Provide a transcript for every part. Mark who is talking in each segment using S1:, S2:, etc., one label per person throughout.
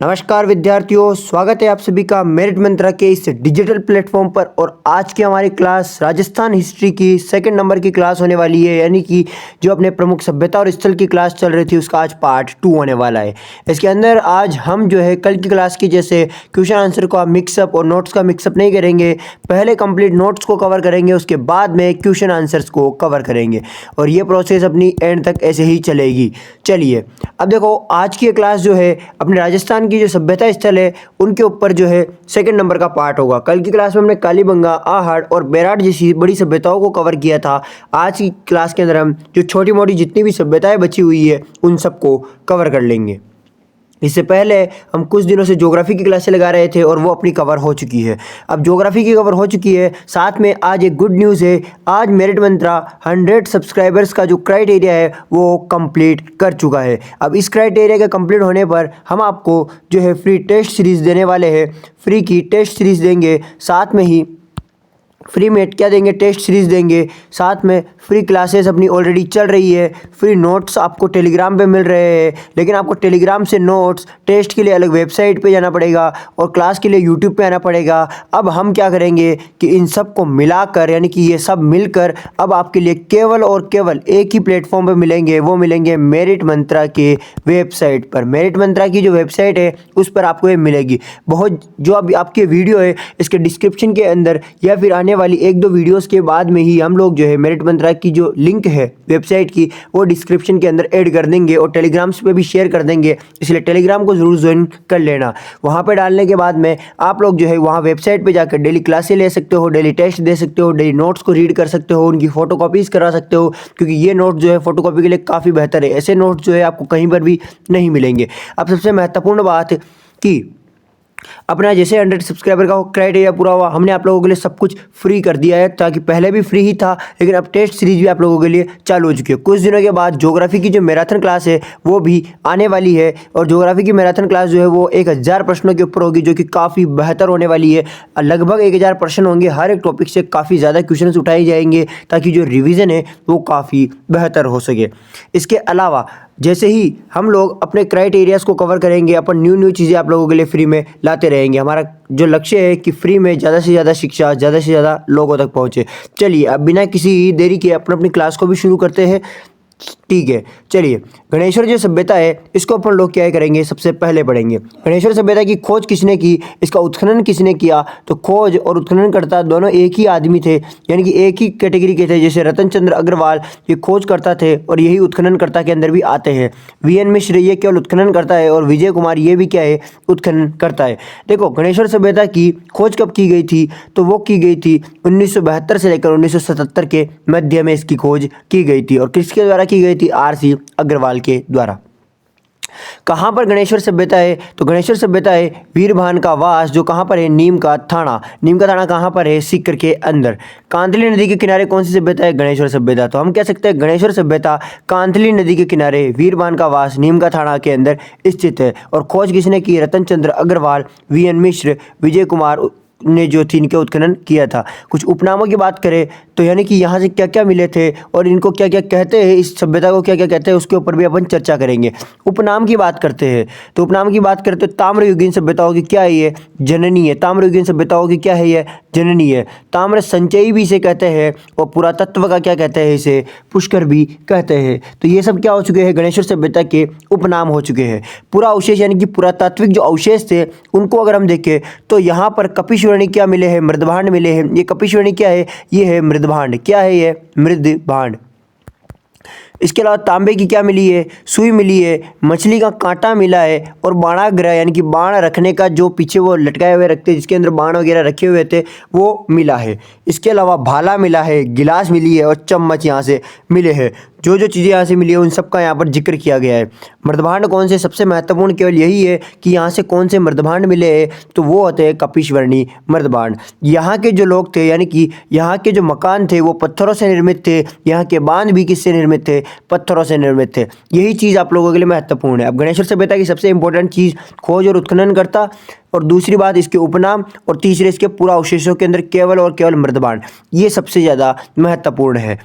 S1: नमस्कार विद्यार्थियों, स्वागत है आप सभी का मेरिट मंत्रा के इस डिजिटल प्लेटफॉर्म पर। और आज की हमारी क्लास राजस्थान हिस्ट्री की सेकंड नंबर की क्लास होने वाली है, यानी कि जो अपने प्रमुख सभ्यता और स्थल की क्लास चल रही थी उसका आज पार्ट 2 होने वाला है। इसके अंदर आज हम जो है कल की क्लास की जैसे क्वेश्चन आंसर का मिक्सअप और नोट्स का मिक्सअप नहीं करेंगे। पहले कंप्लीट नोट्स को कवर करेंगे, उसके बाद में क्वेश्चन आंसर्स को कवर करेंगे और ये प्रोसेस अपनी एंड तक ऐसे ही चलेगी। चलिए अब देखो, आज की क्लास जो है अपने राजस्थान की जो सभ्यता स्थल है उनके ऊपर जो है सेकंड नंबर का पार्ट होगा। कल की क्लास में हमने कालीबंगा, आहड़ और बेराट जैसी बड़ी सभ्यताओं को कवर किया था। आज की क्लास के अंदर हम जो छोटी मोटी जितनी भी सभ्यताएं बची हुई है उन सबको कवर कर लेंगे। इससे पहले हम कुछ दिनों से ज्योग्राफी की क्लासें लगा रहे थे और वो अपनी कवर हो चुकी है। अब ज्योग्राफी की कवर हो चुकी है, साथ में आज एक गुड न्यूज़ है। आज मेरिट मंत्रा 100 सब्सक्राइबर्स का जो क्राइटेरिया है वो कंप्लीट कर चुका है। अब इस क्राइटेरिया के कंप्लीट होने पर हम आपको जो है फ्री टेस्ट सीरीज़ देने वाले हैं। फ्री की टेस्ट सीरीज़ देंगे, साथ में ही फ्री में क्या देंगे, टेस्ट सीरीज़ देंगे, साथ में फ्री क्लासेस अपनी ऑलरेडी चल रही है। फ्री नोट्स आपको टेलीग्राम पे मिल रहे हैं, लेकिन आपको टेलीग्राम से नोट्स टेस्ट के लिए अलग वेबसाइट पे जाना पड़ेगा और क्लास के लिए यूट्यूब पे आना पड़ेगा। अब हम क्या करेंगे कि इन सब को मिलाकर, यानी कि ये सब मिलकर अब आपके लिए केवल और केवल एक ही प्लेटफॉर्म पर मिलेंगे। वो मिलेंगे मेरिट मंत्रा के वेबसाइट पर। मेरिट मंत्रा की जो वेबसाइट है उस पर आपको ये मिलेगी। बहुत जो अभी आपके वीडियो है इसके डिस्क्रिप्शन के अंदर या फिर आने वाली एक दो वीडियोस के बाद में ही हम लोग जो है मेरिट मंत्रा की जो लिंक है वेबसाइट की वो डिस्क्रिप्शन के अंदर ऐड कर देंगे और टेलीग्राम्स पे भी शेयर कर देंगे, इसलिए टेलीग्राम को जरूर ज्वाइन कर लेना। वहाँ पे डालने के बाद में आप लोग जो है वहाँ वेबसाइट पे जाकर डेली क्लासें ले सकते हो, डेली टेस्ट दे सकते हो, डेली नोट्स को रीड कर सकते हो, उनकी फोटो कॉपीज़ करा सकते हो, क्योंकि ये नोट जो है फोटो कॉपी के लिए काफ़ी बेहतर है। ऐसे नोट्स जो है आपको कहीं पर भी नहीं मिलेंगे। अब सबसे महत्वपूर्ण बात कि अपना जैसे 100 सब्सक्राइबर का क्राइटेरिया पूरा हुआ, हमने आप लोगों के लिए सब कुछ फ्री कर दिया है। ताकि पहले भी फ्री ही था, लेकिन अब टेस्ट सीरीज भी आप लोगों के लिए चालू हो चुकी है। कुछ दिनों के बाद ज्योग्राफी की जो मैराथन क्लास है वो भी आने वाली है और ज्योग्राफी की मैराथन क्लास जो है वो 1000 प्रश्नों के ऊपर होगी, जो कि काफ़ी बेहतर होने वाली है। लगभग 1000 प्रश्न होंगे, हर एक टॉपिक से काफ़ी ज़्यादा क्वेश्चन उठाए जाएंगे ताकि जो रिविज़न है वो काफ़ी बेहतर हो सके। इसके अलावा जैसे ही हम लोग अपने क्राइटेरियाज़ को कवर करेंगे, अपन न्यू चीज़ें आप लोगों के लिए फ्री में लाते रहेंगे। हमारा जो लक्ष्य है कि फ्री में ज़्यादा से ज़्यादा शिक्षा ज़्यादा से ज़्यादा लोगों तक पहुँचे। चलिए अब बिना किसी देरी के अपनी क्लास को भी शुरू करते हैं। ठीक है, चलिए गणेश्वर जो सभ्यता है इसको अपन लोग क्या करेंगे, सबसे पहले पढ़ेंगे गणेश्वर सभ्यता की खोज किसने की, इसका उत्खनन किसने किया। तो खोज और उत्खननकर्ता दोनों एक ही आदमी थे, यानी कि एक ही कैटेगरी के थे। जैसे रतन चंद्र अग्रवाल ये खोजकर्ता थे और यही उत्खननकर्ता के अंदर भी आते हैं। वीएन मिश्र ये केवल उत्खनन करता है और विजय कुमार ये भी क्या है, उत्खनन करता है। देखो गणेश्वर सभ्यता की खोज कब की गई थी, तो वो की गई थी 1972 से लेकर 1977 के मध्य में इसकी खोज की गई थी। और किसके द्वारा की गई थी, आरसी अग्रवाल के द्वारा। कहाँ पर गणेश्वर सभ्यता है, तो गणेश्वर सभ्यता है वीरभान का वास, जो कहाँ पर है, नीम का थाना। नीम का थाना कहाँ पर है, सीकर के अंदर। कांतली नदी के किनारे कौन सी सभ्यता है, गणेश्वर सभ्यता। तो हम कह सकते हैं गणेश्वर सभ्यता कांतली नदी के किनारे वीरभान का वास नीम का थाना के अंदर स्थित है। और खोज किसने की, रतन चंद्र अग्रवाल, वीएन मिश्र, विजय कुमार ने जो थी इनके उत्खनन किया था। कुछ उपनामों की बात करें तो यानी कि यहाँ से क्या क्या मिले थे और इनको क्या क्या कहते हैं, इस सभ्यता को क्या क्या कहते हैं, उसके ऊपर भी अपन चर्चा करेंगे। उपनाम की बात करते हैं तो उपनाम की बात करते ताम्रयुगीन सभ्यताओं की क्या है, ये जननी है। ताम्रयुगीन सभ्यताओं की क्या है, ये जननी है। ताम्र संचयी भी इसे कहते हैं और पुरातत्व का क्या कहते हैं, इसे पुष्कर भी कहते हैं। तो ये सब क्या हो चुके हैं, गणेश्वर सभ्यता के उपनाम हो चुके हैं। पूरा अवशेष यानी कि पुरातात्विक जो अवशेष थे उनको अगर हम देखें तो यहाँ पर कपिशवरणी क्या मिले हैं, मृदभांड मिले हैं। ये कपिशवरणी क्या है, ये है मृदभांड। क्या है ये, मृदभांड। इसके अलावा तांबे की क्या मिली है, सुई मिली है, मछली का कांटा मिला है और बाणाग्रह यानी कि बाण रखने का जो पीछे वो लटकाए हुए रखते जिसके अंदर बाण वगैरह रखे हुए थे वो मिला है। इसके अलावा भाला मिला है, गिलास मिली है और चम्मच यहाँ से मिले हैं। जो जो चीज़ें यहाँ से मिली है उन सब का यहाँ पर जिक्र किया गया है। मृदभांड कौन से, सबसे महत्वपूर्ण केवल यही है कि यहाँ से कौन से मृदभांड मिले हैं, तो वो होते हैं कपिशवरणी मृदभांड। यहाँ के जो लोग थे यानी कि यहाँ के जो मकान थे वो पत्थरों से निर्मित थे। यहाँ के बांध भी किससे निर्मित थे, पत्थरों से निर्मित थे। यही चीज़ आप लोगों के लिए महत्वपूर्ण है। अब गणेश्वर सभ्यता की सबसे इंपॉर्टेंट चीज़ खोज और उत्खनन करता, और दूसरी बात इसके उपनाम, और तीसरे इसके पूरा अवशेषों के अंदर केवल और केवल मृदभांड। ये सबसे ज़्यादा महत्वपूर्ण है।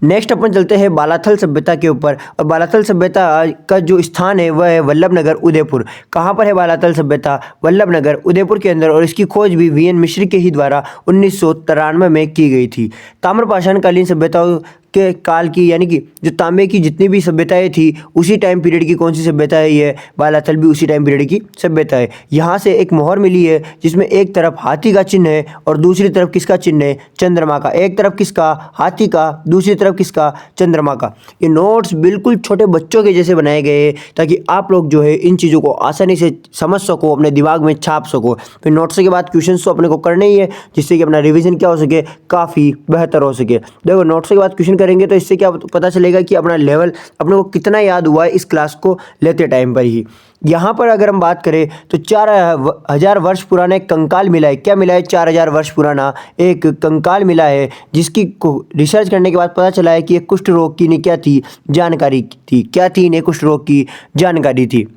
S1: नेक्स्ट अपन चलते हैं बालाथल सभ्यता के ऊपर। और बालाथल सभ्यता का जो स्थान है वह है वल्लभनगर उदयपुर। कहाँ पर है बालाथल सभ्यता? वल्लभनगर उदयपुर के अंदर। और इसकी खोज भी वीएन मिश्र के ही द्वारा 1993 में की गई थी। ताम्रपाषाण कालीन सभ्यताओं के काल की, यानी कि जो तांबे की जितनी भी सभ्यताएं थी उसी टाइम पीरियड की कौन सी सभ्यता है? ये बालाथल भी उसी टाइम पीरियड की सभ्यता है। यहाँ से एक मोहर मिली है जिसमें एक तरफ हाथी का चिन्ह है और दूसरी तरफ किसका चिन्ह है? चंद्रमा का। एक तरफ किसका? हाथी का, दूसरी तरफ किसका? चंद्रमा का। ये नोट्स बिल्कुल छोटे बच्चों के जैसे बनाए गए हैं ताकि आप लोग जो है इन चीज़ों को आसानी से समझ सको, अपने दिमाग में छाप सको। फिर नोट्स के बाद क्वेश्चन तो अपने को करने ही है जिससे कि अपना रिविजन क्या हो सके? काफ़ी बेहतर हो सके। देखो नोट्स के बाद क्वेश्चन करेंगे तो इससे क्या पता चलेगा कि अपना लेवल अपने को कितना याद हुआ है इस क्लास को लेते टाइम पर ही। यहाँ पर अगर हम बात करें तो 4000 वर्ष पुराना एक कंकाल मिला है। क्या मिला है? 4000 वर्ष पुराना एक कंकाल मिला है जिसकी रिसर्च करने के बाद पता चला है कि एक कुष्ठ रोग की क्या थी? जानकारी थी। क्या थी? इन्हें कुष्ठ रोग की जानकारी थी।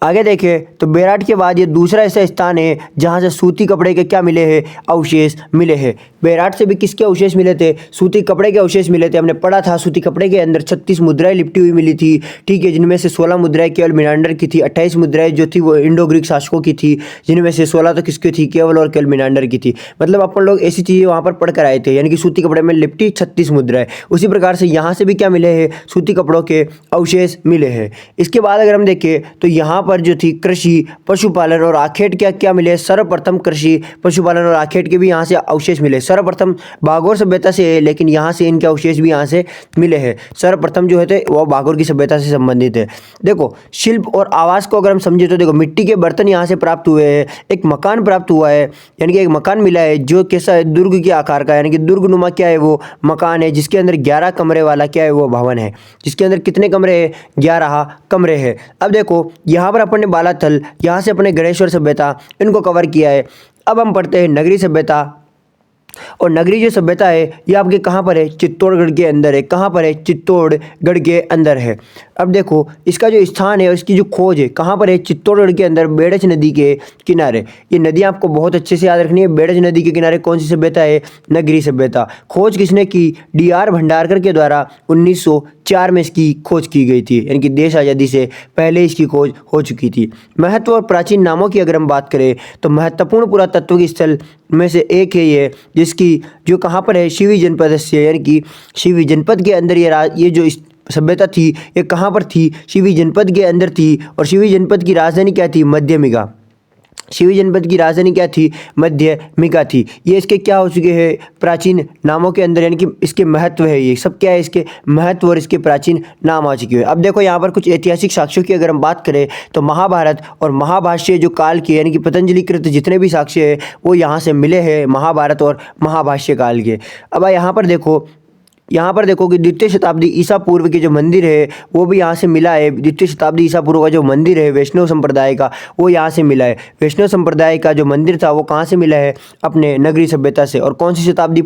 S1: आगे देखें तो बेराट के बाद ये दूसरा ऐसा स्थान है जहाँ से सूती कपड़े के क्या मिले हैं? अवशेष मिले हैं। बेराट से भी किसके अवशेष मिले थे? सूती कपड़े के अवशेष मिले थे। हमने पढ़ा था सूती कपड़े के अंदर 36 मुद्राएं लिपटी हुई मिली थी, ठीक है, जिनमें से 16 मुद्राएं केवल मिनांडर की थी, 28 मुद्राएं जो थी वो इंडो ग्रीक शासकों की थी, जिनमें से 16 तो किसकी थी? केवल और केवल मिनांडर की थी। मतलब अपन लोग ऐसी चीज़ें वहाँ पर पढ़ कर आए थे, यानी कि सूती कपड़े में लिपटी 36 मुद्राएं। उसी प्रकार से यहाँ से भी क्या मिले हैं? सूती कपड़ों के अवशेष मिले हैं। इसके बाद अगर हम देखें तो यहाँ पर जो थी कृषि, पशुपालन और आखेट क्या क्या मिले? सर्वप्रथम कृषि, पशुपालन और आखेट के भी यहाँ से अवशेष मिले। सर्वप्रथम बागोर सभ्यता से है, लेकिन यहाँ से इनके अवशेष भी यहाँ से मिले हैं। सर्वप्रथम जो है वो बागोर की सभ्यता से संबंधित है। देखो शिल्प और आवास को अगर हम समझे तो देखो मिट्टी के बर्तन यहाँ से प्राप्त हुए हैं, एक मकान प्राप्त हुआ है, यानी कि एक मकान मिला है जो कैसा है? दुर्ग के आकार का, यानी कि दुर्गनुमा क्या है? वो मकान है जिसके अंदर 11 कमरे वाला क्या है? वो भवन है, जिसके अंदर कितने कमरे हैं? 11 कमरे हैं। अब देखो यहाँ पर अपन ने बालाथल, यहाँ से अपने गणेश्वर सभ्यता, इनको कवर किया है। अब हम पढ़ते हैं नगरी सभ्यता। और नगरी जो सभ्यता है ये आपके कहाँ पर है? चित्तौड़गढ़ के अंदर है। कहाँ पर है? चित्तौड़गढ़ के अंदर है। अब देखो इसका जो स्थान है और इसकी जो खोज है कहाँ पर है? चित्तौड़गढ़ के अंदर बेड़च नदी के किनारे। ये नदी आपको बहुत अच्छे से याद रखनी है। बेड़च नदी के किनारे कौन सी सभ्यता है? नगरी सभ्यता। खोज किसने की? डी.आर. भंडारकर के द्वारा 1904 में इसकी खोज की गई थी, यानी कि देश आज़ादी से पहले इसकी खोज हो चुकी थी। महत्व और प्राचीन नामों की अगर हम बात करें तो महत्वपूर्ण पुरातत्व की स्थल में से एक है ये, जिसकी जो कहाँ पर है? शिवी जनपद से, यानी कि शिवी जनपद के अंदर ये जो सभ्यता थी ये कहाँ पर थी? शिवी जनपद के अंदर थी। और शिवी जनपद की राजधानी क्या थी? मध्यमिका। शिवी जनपद की राजधानी क्या थी? मध्यमिका थी। ये इसके क्या हो चुके हैं? प्राचीन नामों के अंदर, यानी कि इसके महत्व है, ये सब क्या है? इसके महत्व और इसके प्राचीन नाम आ चुके हैं। अब देखो यहाँ पर कुछ ऐतिहासिक साक्ष्यों की अगर हम बात करें तो महाभारत और महाभाष्य जो काल के, यानी कि पतंजलि कृत जितने भी साक्ष्य है वो यहाँ से मिले हैं, महाभारत और महाभाष्य काल के। अब यहाँ पर देखो कि द्वितीय शताब्दी ईसा पूर्व के जो मंदिर है वो भी यहाँ से मिला है। द्वितीय शताब्दी ईसा पूर्व का जो मंदिर है वैष्णव संप्रदाय का, वो यहाँ से मिला है। वैष्णव संप्रदाय का जो मंदिर था वो कहाँ से मिला है? अपने नगरी सभ्यता से। और कौन सी शताब्दी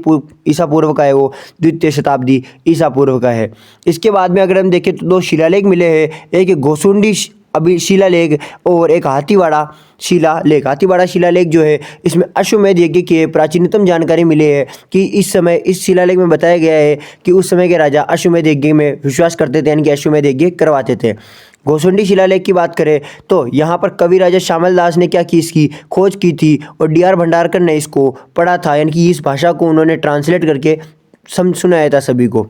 S1: ईसा पूर्व का है? वो द्वितीय शताब्दी ईसा पूर्व का है। इसके बाद में अगर हम देखें तो 2 शिलालेख मिले हैं, एक गोसुंडी अभी शिलालेख और एक हाथीवाड़ा शिलालेख। हाथीवाड़ा शिलालेख जो है इसमें अश्वमेध यज्ञ की प्राचीनतम जानकारी मिली है कि इस समय इस शिलालेख में बताया गया है कि उस समय के राजा अश्वमेध यज्ञ में विश्वास करते थे, यानी कि अश्वमेध यज्ञ करवाते थे। गोसुंडी शिलालेख की बात करें तो यहाँ पर कवि राजा श्यामल दास ने क्या की? इसकी खोज की थी और डी.आर. भंडारकर ने इसको पढ़ा था, यानी कि इस भाषा को उन्होंने ट्रांसलेट करके सुनाया था सभी को।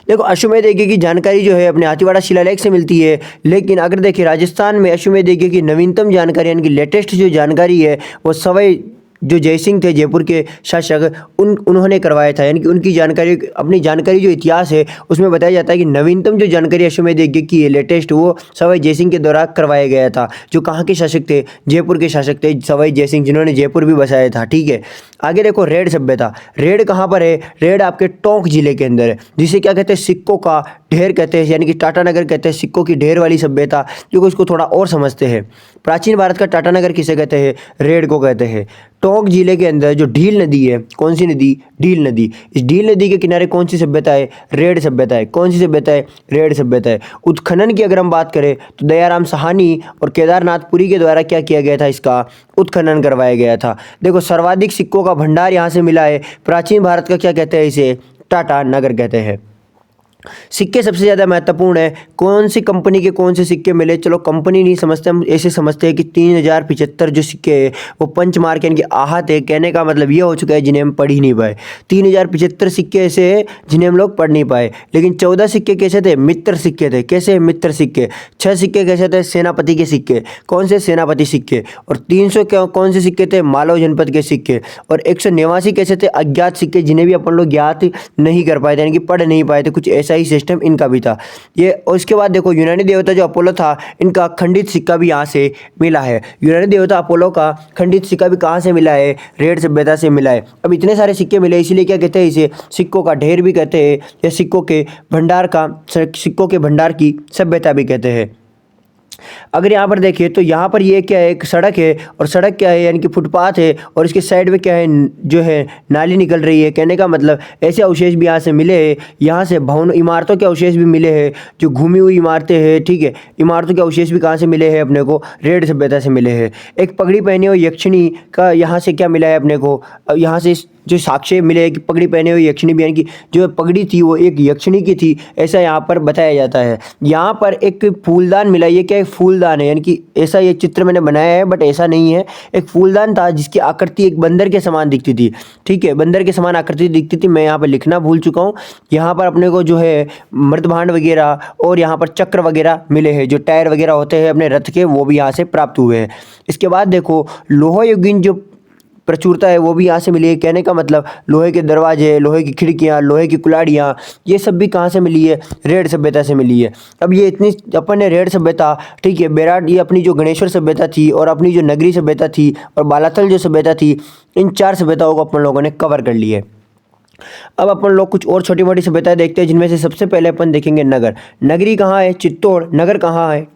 S1: देखो अश्वमेध यज्ञ की जानकारी जो है अपने हाथीवाड़ा शिलालेख से मिलती है, लेकिन अगर देखें राजस्थान में अश्वमेध यज्ञ की नवीनतम जानकारी, यानी कि लेटेस्ट जो जानकारी है वो सवाई जो जयसिंह थे जयपुर के शासक, उन्होंने करवाया था, यानी कि उनकी जानकारी, अपनी जानकारी जो इतिहास है उसमें बताया जाता है कि नवीनतम जो जानकारी अश्वमेध यज्ञ की है लेटेस्ट, वो सवाई जयसिंह के द्वारा करवाया गया था। जो कहाँ के शासक थे? जयपुर के शासक थे सवाई जयसिंह, जिन्होंने जयपुर भी बसाया था, ठीक है। आगे देखो रेड सभ्यता। रेड कहाँ पर है? रेड आपके टोंक जिले के अंदर है, जिसे क्या कहते हैं? सिक्कों का ढेर कहते हैं, यानी कि टाटानगर कहते हैं, सिक्कों की ढेर वाली सभ्यता, जो कि उसको थोड़ा और समझते हैं। प्राचीन भारत का टाटानगर किसे कहते हैं? रेड को कहते हैं। टोंक जिले के अंदर जो ढील नदी है, कौन सी नदी? ढील नदी। इस ढील नदी के किनारे कौन सी सभ्यता है? रेड सभ्यता है। कौन सी सभ्यता है? रेड सभ्यता है। उत्खनन की अगर हम बात करें तो दयाराम साहनी और केदारनाथपुरी के द्वारा क्या किया गया था? इसका उत्खनन करवाया गया था। देखो सर्वाधिक सिक्कों का भंडार यहाँ से मिला है। प्राचीन भारत का क्या कहते हैं इसे? टाटा नगर कहते हैं। सिक्के सबसे ज़्यादा महत्वपूर्ण है, कौन सी कंपनी के कौन से सिक्के मिले, चलो कंपनी नहीं समझते, हम ऐसे समझते हैं कि 3075 जो सिक्के हैं वो पंच मार्क यानी कि आहत है। कहने का मतलब ये हो चुका है जिन्हें हम पढ़ ही नहीं पाए। 3075 सिक्के ऐसे हैं जिन्हें हम लोग पढ़ नहीं पाए। लेकिन 14 सिक्के कैसे थे, मित्र सिक्के थे। कैसे मित्र सिक्के। 6 सिक्के कैसे थे, सेनापति के सिक्के। कौन से, सेनापति सिक्के। और 300 कौन से सिक्के थे, मालव जनपद के सिक्के। और 189 कैसे थे, अज्ञात सिक्के, जिन्हें भी अपन लोग ज्ञात नहीं कर पाए थे यानी कि पढ़ नहीं पाए थे। कुछ ऐसा ही सिस्टम इनका भी था ये। और इसके बाद देखो यूनानी देवता जो अपोलो था, इनका खंडित सिक्का भी यहाँ से मिला है। यूनानी देवता अपोलो का खंडित सिक्का भी कहाँ से मिला है, रेड सभ्यता से मिला है। अब इतने सारे सिक्के मिले इसीलिए क्या कहते हैं, इसे सिक्कों का ढेर भी कहते हैं, या सिक्कों के भंडार की सभ्यता भी कहते हैं। अगर यहाँ पर देखिए तो यहाँ पर ये क्या है, एक सड़क है, और सड़क क्या है यानी कि फुटपाथ है, और इसके साइड में क्या है, जो है नाली निकल रही है। कहने का मतलब ऐसे अवशेष भी यहाँ से मिले हैं। यहाँ से भवन इमारतों के अवशेष भी मिले हैं, जो घूमी हुई इमारतें हैं, ठीक है। इमारतों के अवशेष भी कहाँ से मिले हैं अपने को, रेड सभ्यता से मिले हैं। एक पगड़ी पहने हुए यक्षिणी का यहाँ से क्या मिला है अपने को, यहाँ से जो साक्ष्य मिले कि पगड़ी पहने हुई यक्षिणी भी यानी कि जो पगड़ी थी वो एक यक्षिणी की थी, ऐसा यहाँ पर बताया जाता है। यहाँ पर एक फूलदान मिला, ये क्या है, फूलदान है यानी कि ऐसा ये चित्र मैंने बनाया है बट ऐसा नहीं है। एक फूलदान था जिसकी आकृति एक बंदर के समान दिखती थी, ठीक है, बंदर के समान आकृति दिखती थी। मैं यहाँ पर लिखना भूल चुका हूँ। यहाँ पर अपने को जो है मृतभांड वगैरह और यहाँ पर चक्र वगैरह मिले हैं, जो टायर वगैरह होते हैं अपने रथ के, वो भी यहाँ से प्राप्त हुए हैं। इसके बाद देखो लोहा युगीन जो प्रचुरता है वो भी यहाँ से मिली है। कहने का मतलब लोहे के दरवाजे, लोहे की खिड़कियाँ, लोहे की कुल्हाड़ियाँ, ये सब भी कहाँ से मिली है, रेड सभ्यता से मिली है। अब ये इतनी अपन ने रेड सभ्यता, ठीक है, बेराट, ये अपनी जो गणेश्वर सभ्यता थी और अपनी जो नगरी सभ्यता थी और बालाथल जो सभ्यता थी, इन 4 सभ्यताओं को अपन लोगों ने कवर कर लिया है। अब अपन लोग कुछ और छोटी मोटी सभ्यताएं देखते हैं, जिनमें से सबसे पहले अपन देखेंगे नगर। नगरी कहाँ है, चित्तौड़। नगर कहाँ है,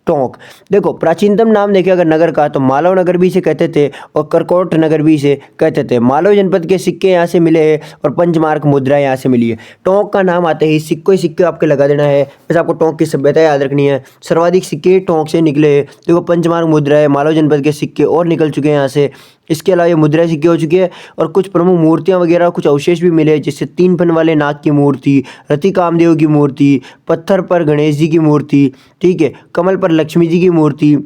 S1: टोंक। देखो प्राचीनतम नाम देखें अगर नगर का तो मालव नगर भी इसे कहते थे और करकोट नगर भी इसे कहते थे। मालव जनपद के सिक्के यहाँ से मिले हैं और पंचमार्क मुद्रा यहाँ से मिली है। टोंक का नाम आते ही सिक्के सिक्के आपके लगा देना है, बस आपको टोंक की सभ्यता याद रखनी है। सर्वाधिक सिक्के टोंक से निकले हैं। देखो पंचमार्क मुद्रा है, मालव जनपद के सिक्के और निकल चुके हैं यहाँ से। इसके अलावा ये मुद्रा सिक्के हो चुके हैं और कुछ प्रमुख मूर्तियां वगैरह कुछ अवशेष भी मिले, जैसे 3 फन वाले नाग की मूर्ति, रति कामदेव की मूर्ति, पत्थर पर गणेश जी की मूर्ति, ठीक है, कमल पर लक्ष्मी जी की मूर्ति,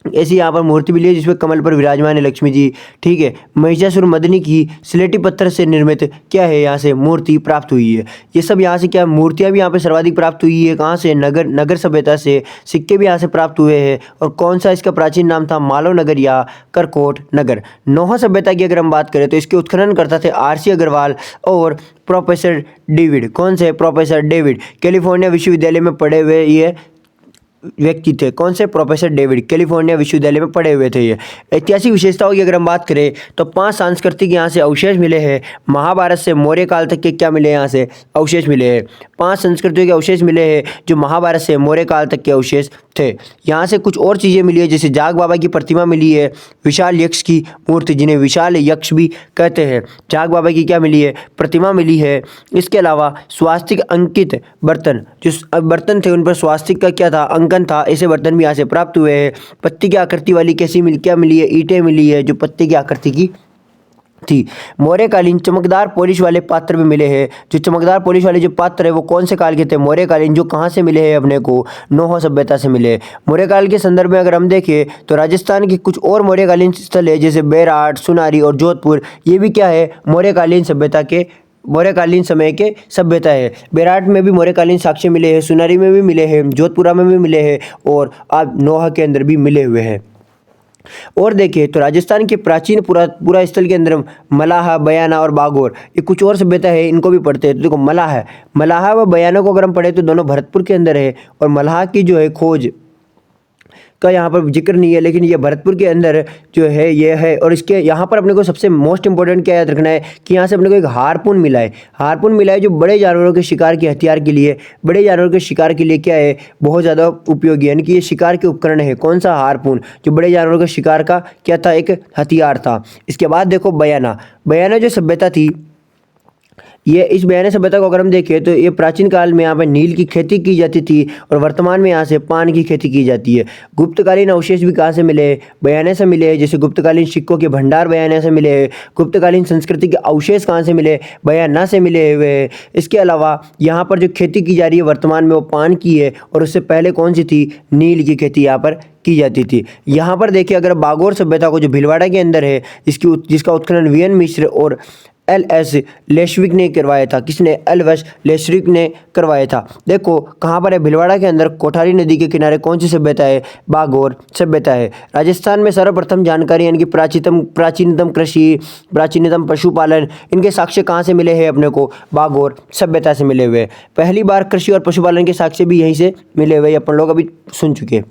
S1: ऐसी यहाँ पर मूर्ति मिली है जिसमें कमल पर विराजमान है लक्ष्मी जी, ठीक है। महिषासुर मदनी की स्लेटी पत्थर से निर्मित क्या है यहाँ से मूर्ति प्राप्त हुई है। ये सब यहाँ से क्या मूर्तियाँ भी यहाँ पे सर्वाधिक प्राप्त हुई है, कहाँ से, नगर सभ्यता से। सिक्के भी यहाँ से प्राप्त हुए हैं। और कौन सा इसका प्राचीन नाम था, मालव नगर या करकोट नगर। नौहा सभ्यता की अगर हम बात करें तो इसके उत्खनन करता थे RC अग्रवाल और प्रोफेसर डेविड। कौन से, प्रोफेसर डेविड, कैलिफोर्निया विश्वविद्यालय में पढ़े हुए ये व्यक्ति थे। कौन से, प्रोफेसर डेविड, कैलिफोर्निया विश्वविद्यालय में पढ़े हुए थे ये। ऐतिहासिक विशेषताओं की अगर हम बात करें तो 5 सांस्कृतिक यहाँ से अवशेष मिले हैं। महाभारत से मौर्य काल तक के क्या मिले यहाँ से अवशेष मिले हैं। 5 संस्कृतियों के अवशेष मिले हैं जो महाभारत से मौर्य काल तक के अवशेष थे। यहाँ से कुछ और चीज़ें मिली है, जैसे जाग बाबा की प्रतिमा मिली है, विशाल यक्ष की मूर्ति जिन्हें विशाल यक्ष भी कहते हैं, जाग बाबा की क्या मिली है, प्रतिमा मिली है। इसके अलावा स्वास्तिक अंकित बर्तन, जो बर्तन थे उन पर स्वास्तिक का क्या था, अंकन था, ऐसे बर्तन भी यहाँ से प्राप्त हुए हैं। पत्ती की आकृति वाली क्या मिली है, ईंटें मिली है जो पत्ती की आकृति की थी। मौर्यकालीन चमकदार पॉलिश वाले पात्र भी मिले हैं। जो चमकदार पॉलिश वाले जो पात्र है वो कौन से काल के थे, मौर्यकालीन, जो कहाँ से मिले हैं अपने को, नौहा सभ्यता से मिले। मौर्यकाल के संदर्भ में अगर हम देखें तो राजस्थान की कुछ और मौर्यकालीन स्थल है, जैसे बेराट, सुनारी और जोधपुर, ये भी क्या है, मौर्यकालीन सभ्यता के, मौर्यकालीन समय के सभ्यता है। बेराट में भी मौर्यकालीन साक्ष्य मिले हैं, सुनारी में भी मिले हैं, जोधपुरा में भी मिले हैं और अब नौहा के अंदर भी मिले हुए हैं। और देखिए तो राजस्थान के प्राचीन पूरा स्थल के अंदर मलाह, बयाना और बागोर, ये कुछ और सभ्यता है, इनको भी पढ़ते हैं। तो देखो मलाह व बयाना को अगर हम पढ़े तो दोनों भरतपुर के अंदर है, और मलाह की जो है खोज का यहाँ पर जिक्र नहीं है, लेकिन ये भरतपुर के अंदर जो है ये है। और इसके यहाँ पर अपने को सबसे मोस्ट इंपॉर्टेंट क्या याद रखना है कि यहाँ से अपने को एक हारपून मिला है। हारपून मिला है जो बड़े जानवरों के शिकार के हथियार के लिए, बड़े जानवरों के शिकार के लिए क्या है, बहुत ज़्यादा उपयोगी, यानी कि ये शिकार के उपकरण है। कौन सा, हारपून, जो बड़े जानवरों के शिकार का क्या था, एक हथियार था। इसके बाद देखो बयाना जो सभ्यता थी, ये इस बयाने सभ्यता को अगर हम देखें तो ये प्राचीन काल में यहाँ पर नील की खेती की जाती थी और वर्तमान में यहाँ से पान की खेती की जाती है। गुप्तकालीन अवशेष भी कहाँ से मिले, बयाने से मिले, जैसे गुप्तकालीन सिक्कों के भंडार बयाने से मिले। गुप्तकालीन संस्कृति के अवशेष कहाँ से मिले, बयाना से मिले हुए। इसके अलावा यहाँ पर जो खेती की जा रही है वर्तमान में वो पान की है, और उससे पहले कौन सी थी, नील की खेती यहाँ पर की जाती थी। यहाँ पर देखिए अगर बागोर सभ्यता को जो भीलवाड़ा के अंदर है जिसका उत्खनन वीएन मिश्र और एल.एस. लेशविक ने करवाया था। किसने, एल.एस. लेशविक ने करवाया था। देखो कहाँ पर है, भीलवाड़ा के अंदर कोठारी नदी के किनारे कौन सी सभ्यता है, बागोर सभ्यता है। राजस्थान में सर्वप्रथम जानकारी यानी कि प्राचीनतम कृषि, प्राचीनतम पशुपालन, इनके साक्ष्य कहाँ से मिले हैं अपने को, बागोर सभ्यता से मिले हुए। पहली बार कृषि और पशुपालन के साक्ष्य भी यहीं से मिले हुए, अपन लोग अभी सुन चुके।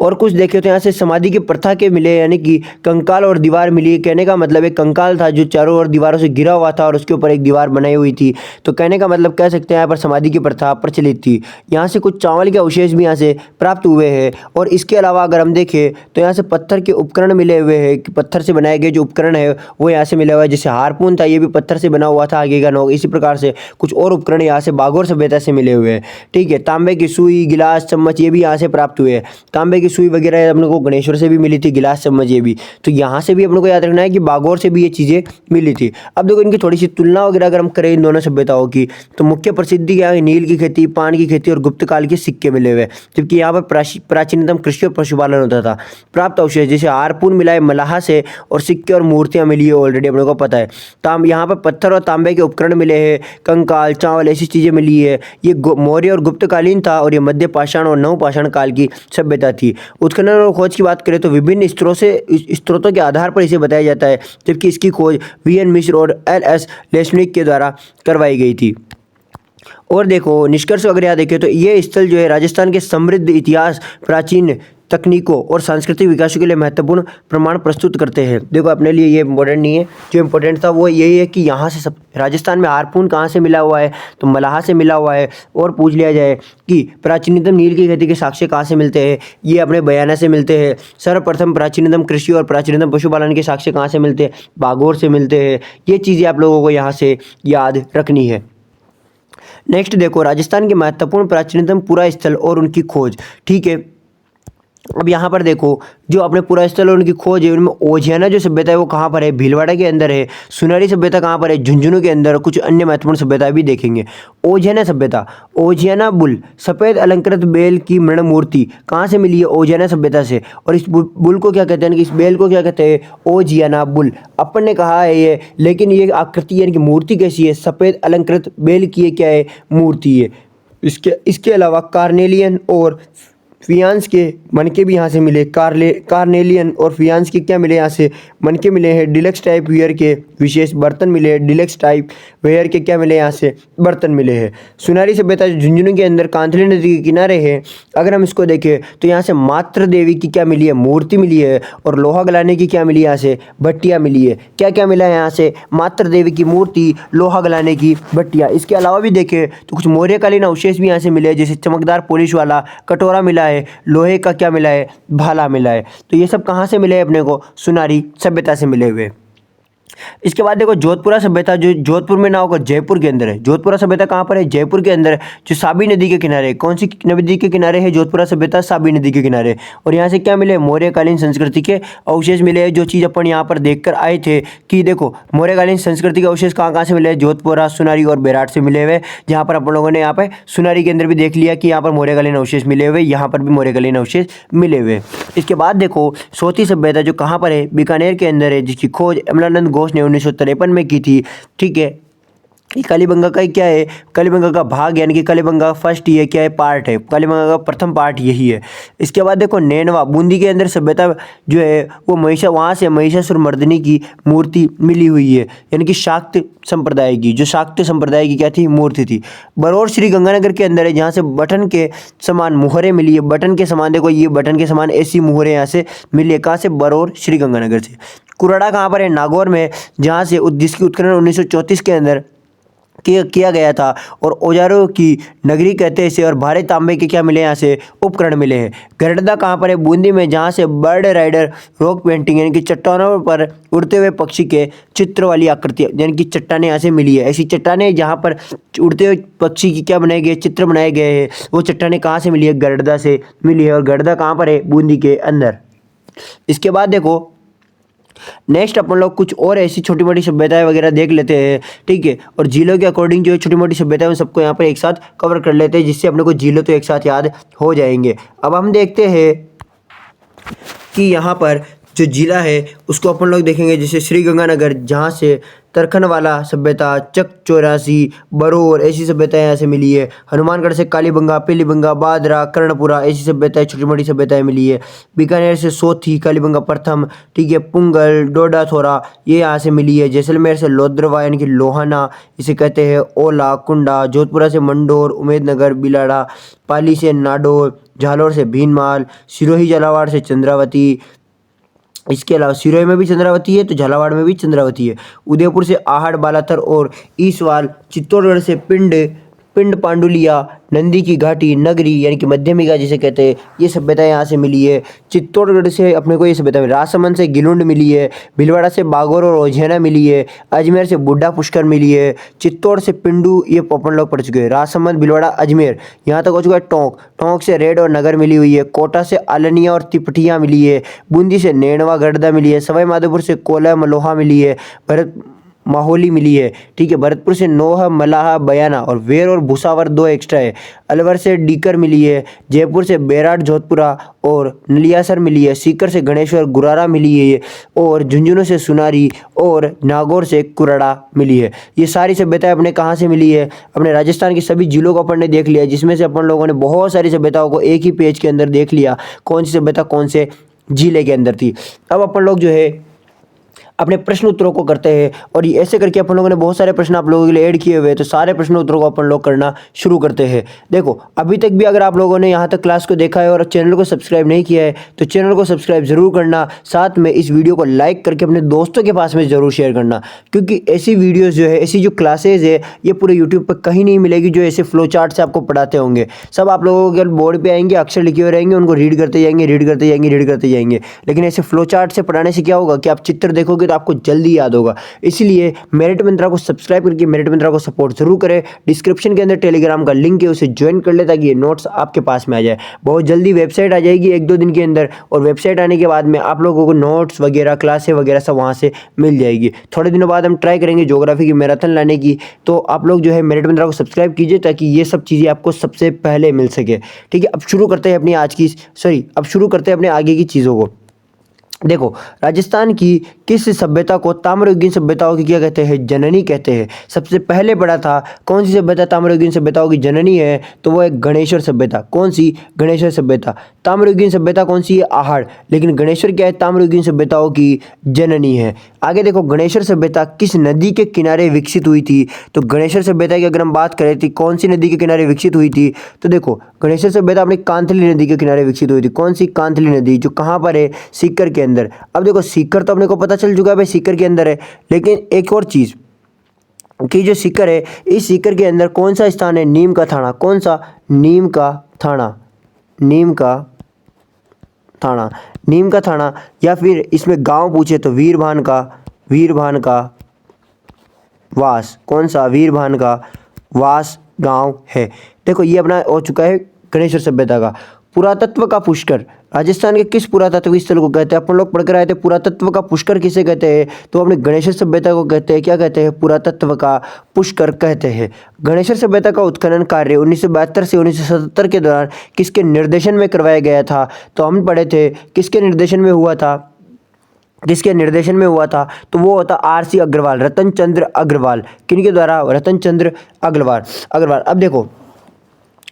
S1: और कुछ देखे तो यहाँ से समाधि की प्रथा के मिले, यानी कि कंकाल और दीवार मिली। कहने का मतलब एक कंकाल था जो चारों ओर दीवारों से घिरा हुआ था और उसके ऊपर एक दीवार बनाई हुई थी। तो कहने का मतलब कह सकते हैं यहाँ पर समाधि की प्रथा प्रचलित थी। यहाँ से कुछ चावल के अवशेष भी यहाँ से प्राप्त हुए हैं। और इसके अलावा अगर हम देखें तो यहाँ से पत्थर के उपकरण मिले हुए हैं, कि पत्थर से बनाए गए जो उपकरण है वो यहाँ से मिला हुआ है। जैसे हारपून था, ये भी पत्थर से बना हुआ था, आगे का नोक। इसी प्रकार से कुछ और उपकरण यहाँ से बागोर सभ्यता से मिले हुए हैं। ठीक है, तांबे की सुई, गिलास, चम्मच, ये भी यहाँ से प्राप्त हुए हैं। तांबे की सुई वगैरह अपने को गणेश्वर से भी मिली थी, गिलास, चम्मच, ये भी। तो यहाँ से भी अपने को याद रखना है कि बागोर से भी ये चीज़ें मिली थी। अब देखो इनकी थोड़ी सी तुलना वगैरह अगर हम करें इन दोनों सभ्यताओं की, तो मुख्य प्रसिद्धि क्या है, नील की खेती, पान की खेती और गुप्त काल के सिक्के मिले हुए। जबकि यहाँ पर प्राचीनतम कृषि और पशुपालन होता था। प्राप्त अवशेष जैसे हारपून मिला है मलाहा से, और सिक्के और मूर्तियाँ मिली है, ऑलरेडी अपने को पता है। यहाँ पर पत्थर और तांबे के उपकरण मिले हैं, कंकाल, चावल, ऐसी चीज़ें मिली है। ये मौर्य और गुप्तकालीन था, और ये मध्य पाषाण और नवपाषाण काल की सभ्यता थी। उत्खनन और खोज की बात करें तो विभिन्न स्रोतों के आधार पर इसे बताया जाता है, जबकि इसकी खोज वीएन मिश्र और एल.एस. लेशनिक के द्वारा करवाई गई थी। और देखो निष्कर्ष अगर यहाँ देखें तो ये स्थल जो है राजस्थान के समृद्ध इतिहास, प्राचीन तकनीकों और सांस्कृतिक विकास के लिए महत्वपूर्ण प्रमाण प्रस्तुत करते हैं। देखो अपने लिए ये इम्पोर्टेंट नहीं है, जो इम्पोर्टेंट था वो यही है कि यहाँ से राजस्थान में हारपून कहाँ से मिला हुआ है, तो मलाहा से मिला हुआ है। और पूछ लिया जाए कि प्राचीनतम नील की खेती के साक्ष्य कहाँ से मिलते हैं, ये अपने बयाना से मिलते हैं। सर्वप्रथम प्राचीनतम कृषि और प्राचीनतम पशुपालन के साक्ष्य कहाँ से मिलते हैं, बागोर से मिलते हैं। ये चीज़ें आप लोगों को यहाँ से याद रखनी है। नेक्स्ट देखो राजस्थान के महत्वपूर्ण प्राचीनतम पुरा स्थल और उनकी खोज। ठीक है, अब यहाँ पर देखो जो अपने पुरा स्थल और उनकी खोज है, उनमें ओझियाना जो सभ्यता है वो कहाँ पर है, भीलवाड़ा के अंदर है। सुनारी सभ्यता कहाँ पर है, झुंझुनू के अंदर। कुछ अन्य महत्वपूर्ण सभ्यता भी देखेंगे। ओझियाना सभ्यता, ओझियाना बुल, सफ़ेद अलंकृत बेल की मृण मूर्ति कहाँ से मिली है, ओझियाना सभ्यता से। और इस बुल को क्या कहते हैं, इस बेल को क्या कहते हैं, ओझियाना बुल। अपन ने कहा है ये, लेकिन ये आकृति यानी कि मूर्ति कैसी है, सफ़ेद अलंकृत बेल की क्या है, मूर्ति है। इसके अलावा कार्नेलियन और फियांस के मनके भी यहाँ से मिले। कार्नेलियन और फियांस के क्या मिले, यहाँ से मनके मिले हैं। डिलक्स टाइप वेयर के विशेष बर्तन मिले हैं। डिलक्स टाइप वेयर के क्या मिले, यहाँ से बर्तन मिले हैं। सुनारी सभ्यता झुंझुनू के अंदर कांथली नदी के किनारे है। अगर हम इसको देखें तो यहाँ से मात्र देवी की क्या मिली है, मूर्ति मिली है। और लोहा गलाने की क्या मिली, यहाँ से भट्टियाँ मिली है। क्या क्या मिला है यहाँ से, मात्र देवी की मूर्ति, लोहा गलाने की भट्टियाँ। इसके अलावा भी देखें तो कुछ मौर्यकालीन अवशेष भी यहाँ से मिले, जैसे चमकदार पॉलिश वाला कटोरा मिला है, लोहे का क्या मिला है, भाला मिला है। तो ये सब कहाँ से मिले अपने को, सुनारी सभ्यता से मिले हुए। इसके बाद देखो जोधपुरा सभ्यता, जो जोधपुर में ना होकर जयपुर के अंदर है। जोधपुरा सभ्यता कहाँ पर है, जयपुर के अंदर, जो साबी नदी के किनारे। कौन सी नदी के किनारे है जोधपुरा सभ्यता, साबी नदी के किनारे। और यहाँ से क्या मिले, मौर्यकालीन संस्कृति के अवशेष मिले हैं। जो चीज़ अपन यहाँ पर देख कर आए थे कि देखो मौर्यकालीन संस्कृति के अवशेष कहाँ कहाँ से मिले हैं, जोधपुरा, सुनारी और बेराट से मिले हुए। जहाँ पर अपन लोगों ने यहाँ पर सुनारी के अंदर भी देख लिया कि यहाँ पर मौर्यकालीन अवशेष मिले हुए, यहाँ पर भी मौर्यकालीन अवशेष मिले हुए। इसके बाद देखो सोती सभ्यता जो कहाँ पर है, बीकानेर के अंदर है, जिसकी खोज अमलानंद घोष ने 1953 में की थी। ठीक है, ये कालीबंगा का क्या है, कालीबंगा का भाग, यानी कि कालीबंगा फर्स्ट ये क्या है, पार्ट है। कालीबंगा का प्रथम पार्ट यही है। इसके बाद देखो नैनवा, बूंदी के अंदर सभ्यता जो है वो वहाँ से महिषासुर मर्दिनी की मूर्ति मिली हुई है, यानी कि शाक्त संप्रदाय की, जो शाक्त संप्रदाय की क्या थी, मूर्ति थी। बरौर श्री गंगानगर के अंदर है, जहाँ से बटन के समान मुहरें मिली है। बटन के समान, देखो ये बटन के समान ऐसी मुहरें यहाँ से मिली है। कहाँ से, बरौर श्री गंगानगर से। कुराड़ा कहाँ पर है, नागौर में, जहाँ से जिसकी उत्खनन 1934 के अंदर किया गया था और औजारों की नगरी कहते हैं इसे। और भारे तांबे के क्या मिले यहाँ से, उपकरण मिले हैं। गरडदा कहाँ पर है, बूंदी में, जहाँ से बर्ड राइडर रॉक पेंटिंग यानी कि चट्टानों पर उड़ते हुए पक्षी के चित्र वाली आकृति यानी कि चट्टानें यहाँ से मिली है। ऐसी चट्टानें जहाँ पर उड़ते हुए पक्षी की क्या बनाए गए, चित्र बनाए गए हैं, वो चट्टानें कहाँ से मिली है, गरडदा से मिली है। और गरडदा कहाँ पर है, बूंदी के अंदर। इसके बाद देखो नेक्स्ट अपन लोग कुछ और ऐसी छोटी मोटी सभ्यताएं वगैरह देख लेते हैं, ठीक है। और जिलों के अकॉर्डिंग जो छोटी मोटी सभ्यताएं उन सबको यहाँ पर एक साथ कवर कर लेते हैं, जिससे अपने को जिलों तो एक साथ याद हो जाएंगे। अब हम देखते हैं कि यहाँ पर जो जिला है उसको अपन लोग देखेंगे, जैसे श्रीगंगानगर, जहाँ से तरखनवाला सभ्यता, चक 84, बरोर, ऐसी सभ्यताएं यहाँ से मिली है। हनुमानगढ़ से कालीबंगा, पीलीबंगा, बादरा, कर्णपुरा, ऐसी सभ्यताएं, छोटी मोटी सभ्यताएं मिली है। बीकानेर से सोथी, कालीबंगा प्रथम, ठीक है, पुंगल, डोडा थोरा, ये यहाँ से मिली है। जैसलमेर से लोद्रवा यानी कि लोहाना, इसे कहते हैं ओला, कुंडा, जोधपुरा से मंडोर, उमेदनगर, बिलाड़ा, पाली से नाडोर, झालोर से भीनमाल, सिरोही झालावाड़ से चंद्रावती, इसके अलावा सिरोही में भी चंद्रावती है तो झालावाड़ में भी चंद्रावती है। उदयपुर से आहड़, बालातर और ईसवाल, चित्तौड़गढ़ से पिंड, पांडुलिया, नंदी की घाटी, नगरी यानी कि मध्यमिका जिसे कहते हैं, ये सभ्यताएं यहाँ से मिली है। चित्तौड़गढ़ से अपने को ये सभ्यता मिली। राजसमंद से गिलुंड मिली है। भीलवाड़ा से बागोर और ओझेना मिली है। अजमेर से बुड्ढा पुष्कर मिली है। चित्तौड़ से पिंडू, ये अपन लोग पढ़ चुके हैं। राजसमंद, भीलवाड़ा, अजमेर, यहाँ तक हो चुका है। टोंक, टोंक से रेड और नगर मिली हुई है। कोटा से आलनिया और तिपटिया मिली है। बूंदी से नेणवा, गढ़दा मिली है। सवाई माधोपुर से कोला, मलोहा मिली है। भरत माहौली मिली है, ठीक है। भरतपुर से नोह, मलाहा, बयाना और वेर और भुसावर 2 एक्स्ट्रा है। अलवर से डीकर मिली है। जयपुर से बेराट, जोधपुरा और नलियासर मिली है। सीकर से गणेश्वर, गुरारा मिली है। और झुंझुनू से सुनारी और नागौर से कुराड़ा मिली है। ये सारी सभ्यताएं अपने कहाँ से मिली है, अपने राजस्थान के सभी जिलों को अपन ने देख लिया, जिसमें से अपन लोगों ने बहुत सारी सभ्यताओं को एक ही पेज के अंदर देख लिया, कौन सी सभ्यता कौन से जिले के अंदर थी। अब अपन लोग जो है अपने प्रश्न उत्तरों को करते हैं, और ये ऐसे करके अपन लोगों ने बहुत सारे प्रश्न आप लोगों के लिए ऐड किए हुए हैं, तो सारे प्रश्न उत्तरों को अपन लोग करना शुरू करते हैं। देखो अभी तक भी अगर आप लोगों ने यहाँ तक क्लास को देखा है और चैनल को सब्सक्राइब नहीं किया है तो चैनल को सब्सक्राइब जरूर करना, साथ में इस वीडियो को लाइक करके अपने दोस्तों के पास में ज़रूर शेयर करना, क्योंकि ऐसी वीडियोज़ जो है, ऐसी जो क्लासेज है, ये पूरे यूट्यूब पर कहीं नहीं मिलेगी जो ऐसे फ्लो चार्ट से आपको पढ़ाते होंगे। सब आप लोगों के बोर्ड पर आएंगे, अक्षर लिखे हुए रहेंगे, उनको रीड करते जाएंगे, रीड करते जाएंगे, रीड करते जाएंगे। लेकिन ऐसे फ्लो चार्ट से पढ़ाने से क्या होगा कि आप चित्र देखोगे तो आपको जल्दी याद होगा। इसलिए मेरिट मंत्रा को सब्सक्राइब करके मेरिट मंत्रा को सपोर्ट जरूर करें। डिस्क्रिप्शन के अंदर टेलीग्राम का लिंक है, उसे ज्वाइन कर ले ताकि ये नोट्स आपके पास में आ जाए। बहुत जल्दी वेबसाइट आ जाएगी 1-2 दिन के अंदर, और वेबसाइट आने के बाद में आप लोगों को नोट्स वगैरह, क्लासें वगैरह सब वहाँ से मिल जाएगी। थोड़े दिनों बाद हम ट्राई करेंगे ज्योग्राफी की मैराथन लाने की, तो आप लोग जो है मेरिट मंत्रा को सब्सक्राइब कीजिए ताकि ये सब चीज़ें आपको सबसे पहले मिल सके, ठीक है। अब शुरू करते हैं अपने आगे की चीज़ों को। देखो राजस्थान की किस सभ्यता को ताम्रयुगीन सभ्यताओं की क्या कहते हैं, जननी कहते हैं। सबसे पहले पढ़ा था कौन सी सभ्यता ताम्रयुगीन सभ्यताओं की जननी है, तो वो है गणेश्वर सभ्यता। कौन सी, गणेश्वर सभ्यता। ताम्रयुगीन सभ्यता कौन सी है, आहड़, लेकिन गणेश्वर क्या है, ताम्रयुगीन सभ्यताओं की जननी है। आगे देखो गणेश्वर सभ्यता किस नदी के किनारे विकसित हुई थी, तो गणेश्वर सभ्यता की अगर हम बात करें तो कौन सी नदी के किनारे विकसित हुई थी, तो देखो गणेश्वर सभ्यता अपनी कांतली नदी के किनारे विकसित हुई थी। कौन सी, कांतली नदी, जो कहाँ पर है, सीकर के अंदर। अब देखो सीकर तो अपने को पता चल चुका है भाई सीकर के अंदर है, लेकिन एक और चीज कि जो सीकर है, इस सीकर के अंदर कौन सा स्थान है, नीम का थाना। कौन सा, नीम का थाना, नीम का थाना, नीम का थाना। या फिर इसमें गांव पूछे तो वीरभान का वास। कौन सा, वीरभान का वास गांव है। देखो ये अपना हो चुका है गणेश्वर सभ्यता का। पुरातत्व का पुष्कर, राजस्थान के किस पुरातत्व स्थल को कहते हैं, अपन लोग पढ़कर आए थे। पुरातत्व का पुष्कर किसे कहते हैं, तो अपने गणेश्वर सभ्यता को कहते हैं, क्या कहते हैं, पुरातत्व का पुष्कर कहते हैं। गणेश्वर सभ्यता का उत्खनन कार्य 1972 से 1977 के दौरान किसके निर्देशन में करवाया गया था, तो हम पढ़े थे किसके निर्देशन में हुआ था, तो वो होता RC अग्रवाल, रतन चंद्र अग्रवाल। किनके द्वारा, रतन चंद्र अग्रवाल। अब देखो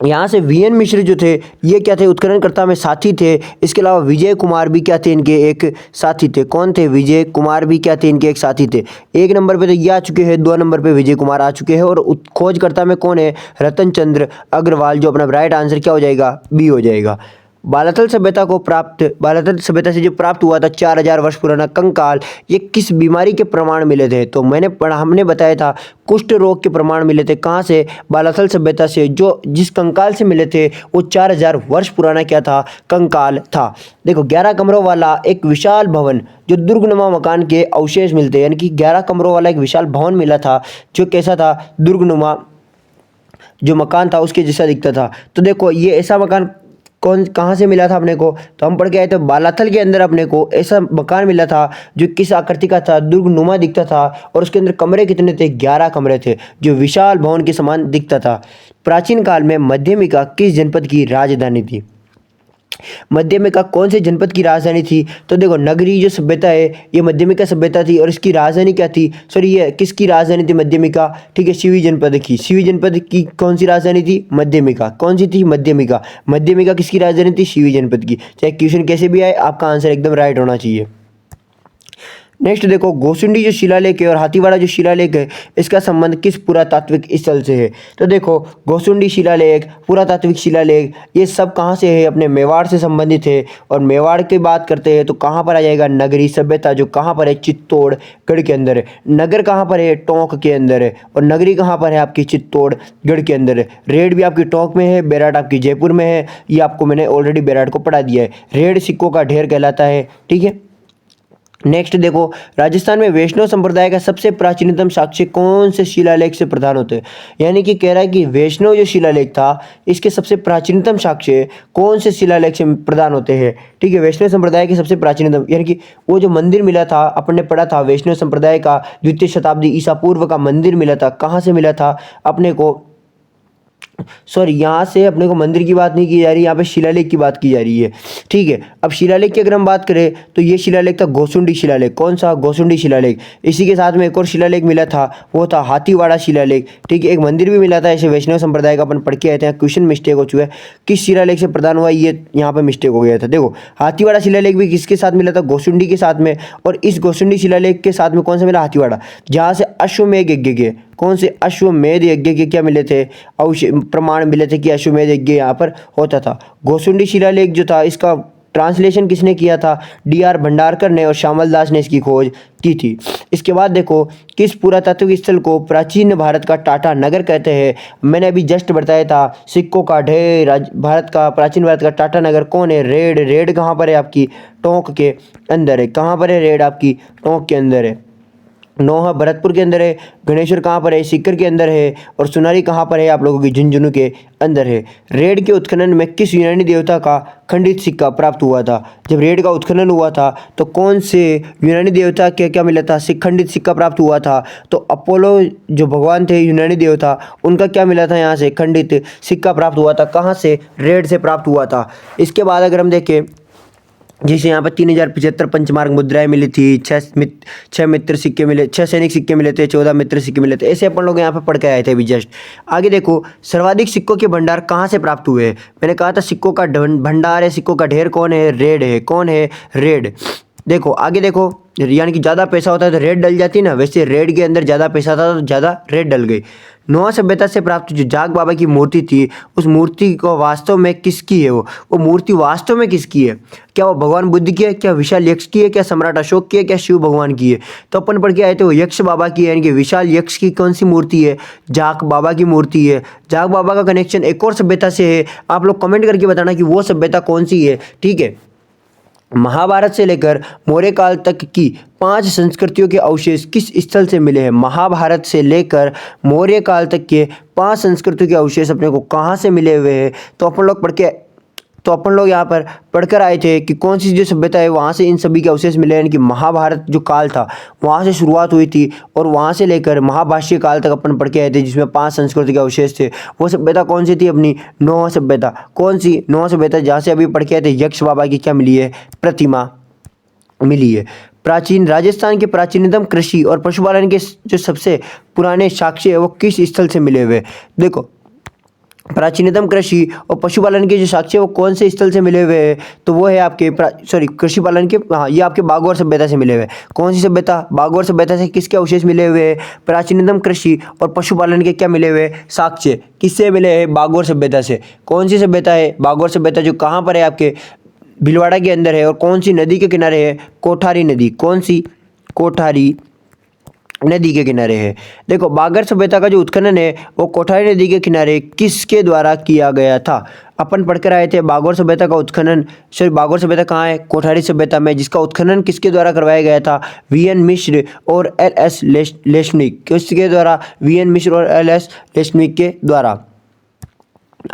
S1: यहाँ से VN मिश्र जो थे ये क्या थे, उत्खननकर्ता में साथी थे। इसके अलावा विजय कुमार भी क्या थे, इनके एक साथी थे। कौन थे, विजय कुमार भी क्या थे, इनके एक साथी थे। 1 नंबर पे तो ये आ चुके हैं, 2 नंबर पे विजय कुमार आ चुके हैं, और खोजकर्ता में कौन है, रतन चंद्र अग्रवाल, जो अपना राइट आंसर क्या हो जाएगा, B हो जाएगा। बालातल सभ्यता से जो प्राप्त हुआ था 4000 वर्ष पुराना कंकाल, ये किस बीमारी के प्रमाण मिले थे? तो हमने बताया था कुष्ठ रोग के प्रमाण मिले थे। कहाँ से? बालातल सभ्यता से। जो जिस कंकाल से मिले थे वो 4000 वर्ष पुराना क्या था? कंकाल था। देखो 11 कमरों वाला एक विशाल भवन, जो दुर्गनुमा मकान के अवशेष मिलते हैं, यानी कि 11 कमरों वाला एक विशाल भवन मिला था जो कैसा था? दुर्गनुमा जो मकान था उसके जैसा दिखता था। तो देखो ये ऐसा मकान कहाँ से मिला था अपने को? तो हम पढ़ के आए थे बालाथल के अंदर अपने को ऐसा मकान मिला था जो किस आकृति का था? दुर्गनुमा दिखता था। और उसके अंदर कमरे कितने थे? 11 कमरे थे, जो विशाल भवन के समान दिखता था। प्राचीन काल में मध्यमिका किस जनपद की राजधानी थी? मध्यमिका कौन से जनपद की राजधानी थी? तो देखो नगरी जो सभ्यता है ये मध्यमिका सभ्यता थी, और इसकी राजधानी क्या थी? सॉरी, ये किसकी राजधानी थी? मध्यमिका। ठीक है, शिवी जनपद की। शिवी जनपद की कौन सी राजधानी थी? मध्यमिका। कौन सी थी? मध्यमिका। मध्यमिका किसकी राजधानी थी? शिवी जनपद की। चाहे क्वेश्चन कैसे भी आए, आपका आंसर एकदम राइट होना चाहिए। नेक्स्ट देखो, गोसुंडी जो शिलालेख है और हाथीवाड़ा जो शिलालेख है, इसका संबंध किस पुरातात्विक स्थल से है? तो देखो गोसुंडी शिलालेख, पुरातात्विक शिलालेख, ये सब कहाँ से है? अपने मेवाड़ से संबंधित है। और मेवाड़ की बात करते हैं तो कहाँ पर आ जाएगा? नगरी सभ्यता, जो कहाँ पर है? चित्तौड़गढ़ के अंदर है। नगर कहाँ पर है? टोंक के अंदर है। और नगरी कहाँ पर है? आपकी चित्तौड़गढ़ के अंदर है। रेड भी आपकी टोंक में है, बेराट आपकी जयपुर में है। ये आपको मैंने ऑलरेडी बेराट को पढ़ा दिया है। रेड सिक्कों का ढेर कहलाता है। ठीक है, नेक्स्ट देखो, राजस्थान में वैष्णव संप्रदाय का सबसे प्राचीनतम साक्ष्य कौन से शिलालेख से प्रदान होते हैं? यानी कि कह रहा है कि वैष्णव जो शिलालेख था इसके सबसे प्राचीनतम साक्ष्य कौन से शिलालेख से प्रदान होते हैं? ठीक है, वैष्णव संप्रदाय के सबसे प्राचीनतम, यानी कि वो जो मंदिर मिला था अपन ने पढ़ा था, वैष्णव संप्रदाय का 2वीं शताब्दी ईसा पूर्व का मंदिर मिला था। कहाँ से मिला था अपने को? सॉरी, यहाँ से अपने को मंदिर की बात नहीं की जा रही, यहाँ पे शिलालेख की बात की जा रही है। ठीक है, अब शिलालेख की अगर हम बात करें तो ये शिलालेख था गोसुंडी शिलालेख। कौन सा? गोसुंडी शिलालेख। इसी के साथ में एक और शिलालेख मिला था, वो था हाथीवाड़ा शिलालेख। ठीक है, एक मंदिर भी मिला था ऐसे वैष्णव संप्रदाय का, अपन पढ़ के आए थे। क्वेश्चन मिस्टेक हो चुका है, किस शिलालेख से प्रदान हुआ, ये यहाँ पे मिस्टेक हो गया था। देखो हाथीवाड़ा शिलालेख भी किसके साथ मिला था? गोसुंडी के साथ में। और इस गोसुंडी शिलालेख के साथ में कौन सा मिला? हाथीवाड़ा, जहाँ से अश्वमेध यज्ञ के, कौन से? अश्वमेध यज्ञ के क्या मिले थे? प्रमाण मिले थे कि अश्वमेध यज्ञ यहाँ पर होता था। गोसुंडी शिलालेख जो था इसका ट्रांसलेशन किसने किया था? D.R. भंडारकर ने और श्यामल दास ने इसकी खोज की थी। इसके बाद देखो, किस पुरातात्विक स्थल को प्राचीन भारत का टाटा नगर कहते हैं? मैंने अभी जस्ट बताया था, सिक्कों का ढेर, भारत का, प्राचीन भारत का टाटा नगर कौन है? रेड। रेड कहाँ पर है? आपकी टोंक के अंदर है। कहाँ पर है रेड? आपकी टोंक के अंदर है। नोहा भरतपुर के अंदर है। गणेश्वर कहाँ पर है? सीकर के अंदर है। और सुनारी कहाँ पर है? आप लोगों की झुंझुनू के अंदर है। रेड के उत्खनन में किस यूनानी देवता का खंडित सिक्का प्राप्त हुआ था? जब रेड का उत्खनन हुआ था तो कौन से यूनानी देवता के क्या मिला था? खंडित सिक्का प्राप्त हुआ था। तो अपोलो जो भगवान थे यूनानी देवता, उनका क्या मिला था? यहाँ से खंडित सिक्का प्राप्त हुआ था। कहाँ से? रेड से प्राप्त हुआ था। इसके बाद अगर हम देखें, जैसे यहाँ पर 3075 पंचमार्क मुद्राएं मिली थी, 6 मित्र सिक्के मिले, 6 सैनिक सिक्के मिले थे, 14 मित्र सिक्के मिले थे। ऐसे अपन लोग यहाँ पर पढ़ के आए थे अभी जस्ट। आगे देखो, सर्वाधिक सिक्कों के भंडार कहाँ से प्राप्त हुए? मैंने कहा था सिक्कों का भंडार है, सिक्कों का ढेर कौन है? रेड है। कौन है? रेड। देखो आगे देखो, यानी कि ज़्यादा पैसा होता है तो रेड डल जाती है ना, वैसे रेड के अंदर ज़्यादा पैसा था तो ज़्यादा रेड डल गई। नोआ सभ्यता से प्राप्त जो जाग बाबा की मूर्ति थी, उस मूर्ति को वास्तव में किसकी है? वो मूर्ति वास्तव में किसकी है? क्या वो भगवान बुद्ध की है? क्या विशाल यक्ष की है? क्या सम्राट अशोक की है? क्या शिव भगवान की है? तो अपन पढ़ के आए थे वो यक्ष बाबा की है, यानी कि विशाल यक्ष की कौन सी मूर्ति है? जाग बाबा की मूर्ति है। जाग बाबा का कनेक्शन एक और सभ्यता से है, आप लोग कमेंट करके बताना कि वो सभ्यता कौन सी है। ठीक है, महाभारत से लेकर मौर्य काल तक की 5 संस्कृतियों के अवशेष किस स्थल से मिले हैं? महाभारत से लेकर मौर्य काल तक के 5 संस्कृतियों के अवशेष अपने को कहाँ से मिले हुए हैं? तो अपन लोग यहाँ पर पढ़कर आए थे कि कौन सी जो सभ्यता है वहाँ से इन सभी के अवशेष मिले, यानी कि महाभारत जो काल था वहाँ से शुरुआत हुई थी, और वहाँ से लेकर महाभाष्य काल तक अपन पढ़ के आए थे जिसमें 5 संस्कृति के अवशेष थे। वो सभ्यता कौन सी थी? अपनी नौवा सभ्यता। कौन सी? नौवा सभ्यता, जहाँ से अभी पढ़ के आए थे यक्ष बाबा की क्या मिली है? प्रतिमा मिली है। प्राचीन राजस्थान के प्राचीनतम कृषि और पशुपालन के जो सबसे पुराने साक्ष्य है वो किस स्थल से मिले हुए? देखो प्राचीनतम कृषि और पशुपालन के जो साक्ष्य वो कौन से स्थल से मिले हुए हैं, तो वो है आपके सॉरी कृषि पालन के, हाँ ये आपके बागौर सभ्यता से मिले हुए हैं। कौन सी सभ्यता? बागौर सभ्यता से किसके अवशेष मिले हुए हैं? प्राचीनतम कृषि और पशुपालन के क्या मिले हुए हैं? साक्ष्य। किससे मिले हैं? बागौर सभ्यता से। कौन सी सभ्यता है बागौर सभ्यता? जो कहाँ पर है? आपके भीलवाड़ा के अंदर है। और कौन सी नदी के किनारे है? कोठारी नदी। कौन सी? कोठारी नदी के किनारे है। देखो बागर सभ्यता का जो उत्खनन है वो कोठारी नदी के किनारे किसके द्वारा किया गया था? अपन पढ़ कर आए थे बागौर सभ्यता का उत्खनन, सॉरी बागौर सभ्यता कहाँ है? कोठारी सभ्यता में, जिसका उत्खनन किसके द्वारा करवाया गया था? वीएन मिश्र और एलएस लेशनिक। किसके द्वारा? वीएन मिश्र और एलएस लेशनिक के द्वारा।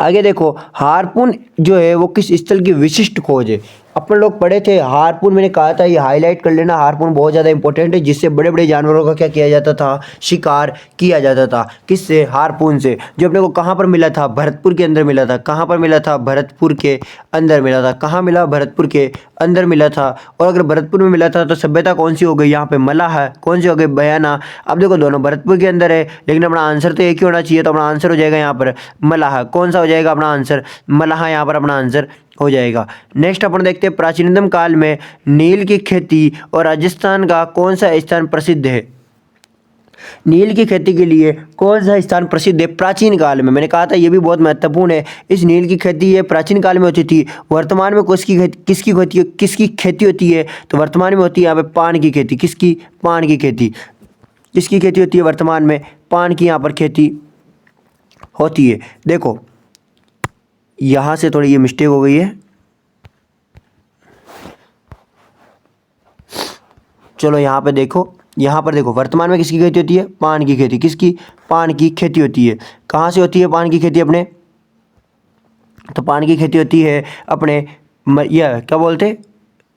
S1: आगे देखो हारपून जो है वो किस स्थल की विशिष्ट खोज है? अपन लोग पढ़े थे हारपून, मैंने कहा था ये हाईलाइट कर लेना, हारपून बहुत ज़्यादा इंपॉर्टेंट है, जिससे बड़े बड़े जानवरों का क्या किया जाता था? शिकार किया जाता था। किससे? हारपून से। जो अपने को कहाँ पर मिला था? भरतपुर के अंदर मिला था। कहाँ पर मिला था? भरतपुर के अंदर मिला था। कहाँ मिला? भरतपुर के अंदर मिला था। और अगर भरतपुर में मिला था तो सभ्यता कौन सी हो गई? यहाँ पे मलाह है। कौन सी हो गई? बयाना। अब देखो दोनों भरतपुर के अंदर है, लेकिन अपना आंसर तो एक ही होना चाहिए, तो अपना आंसर हो जाएगा यहाँ पर मलाह। कौन सा हो जाएगा अपना आंसर? मलाह यहाँ पर अपना आंसर हो जाएगा। नेक्स्ट अपन देखते हैं प्राचीनतम काल में नील की खेती और राजस्थान का कौन सा स्थान प्रसिद्ध है? नील की खेती के लिए कौन सा स्थान प्रसिद्ध है प्राचीन काल में? मैंने कहा था ये भी बहुत महत्वपूर्ण है। इस नील की खेती ये प्राचीन काल में होती थी। वर्तमान में किसकी खेती होती है? तो वर्तमान में होती है यहाँ पे पान की खेती। किसकी? पान की खेती। किसकी खेती होती है वर्तमान में? पान की यहाँ पर खेती होती है। देखो यहाँ से थोड़ी ये मिस्टेक हो गई है, चलो यहाँ पे देखो, यहाँ पर देखो वर्तमान में किसकी खेती होती है? पान की खेती। किसकी? पान की खेती होती है। कहाँ से होती है पान की खेती अपने? तो पान की खेती होती है अपने यह क्या बोलते हैं,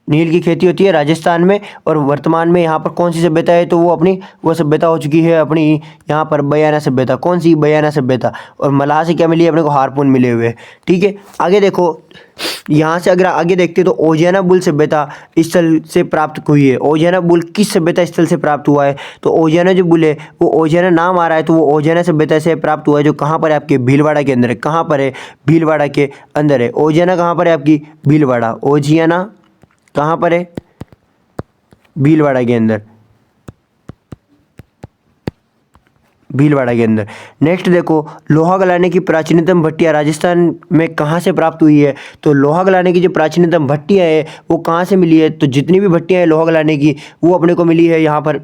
S1: नील की खेती होती है राजस्थान में। और वर्तमान में यहाँ पर कौन सी सभ्यता है? तो वो अपनी वो सभ्यता हो चुकी है अपनी यहाँ पर बयाना सभ्यता। कौन सी? बयाना सभ्यता। और मलाह से क्या मिली है अपने को? हारपून मिले हुए। ठीक है, आगे देखो यहाँ से अगर आगे देखते तो ओजियाना बुल सभ्यता स्थल से प्राप्त हुई है। ओजियाना बुल किस सभ्यता स्थल से प्राप्त हुआ है? तो ओजियाना जो बुल है वो ओजियाना नाम आ रहा है, तो वो ओजियाना सभ्यता से प्राप्त हुआ है, जो कहाँ पर है? आपके भीलवाड़ा के अंदर है। कहाँ पर है? भीलवाड़ा के अंदर है। ओजियाना कहाँ पर है? आपकी भीलवाड़ा। ओजियाना कहाँ पर है? भीलवाड़ा के अंदर। भीलवाड़ा के अंदर। नेक्स्ट देखो लोहा गलाने की प्राचीनतम भट्टियाँ राजस्थान में कहाँ से प्राप्त हुई है? तो लोहा गलाने की जो प्राचीनतम भट्टियाँ है वो कहाँ से मिली है? तो जितनी भी भट्टियाँ हैं लोहा गलाने की वो अपने को मिली है यहाँ पर।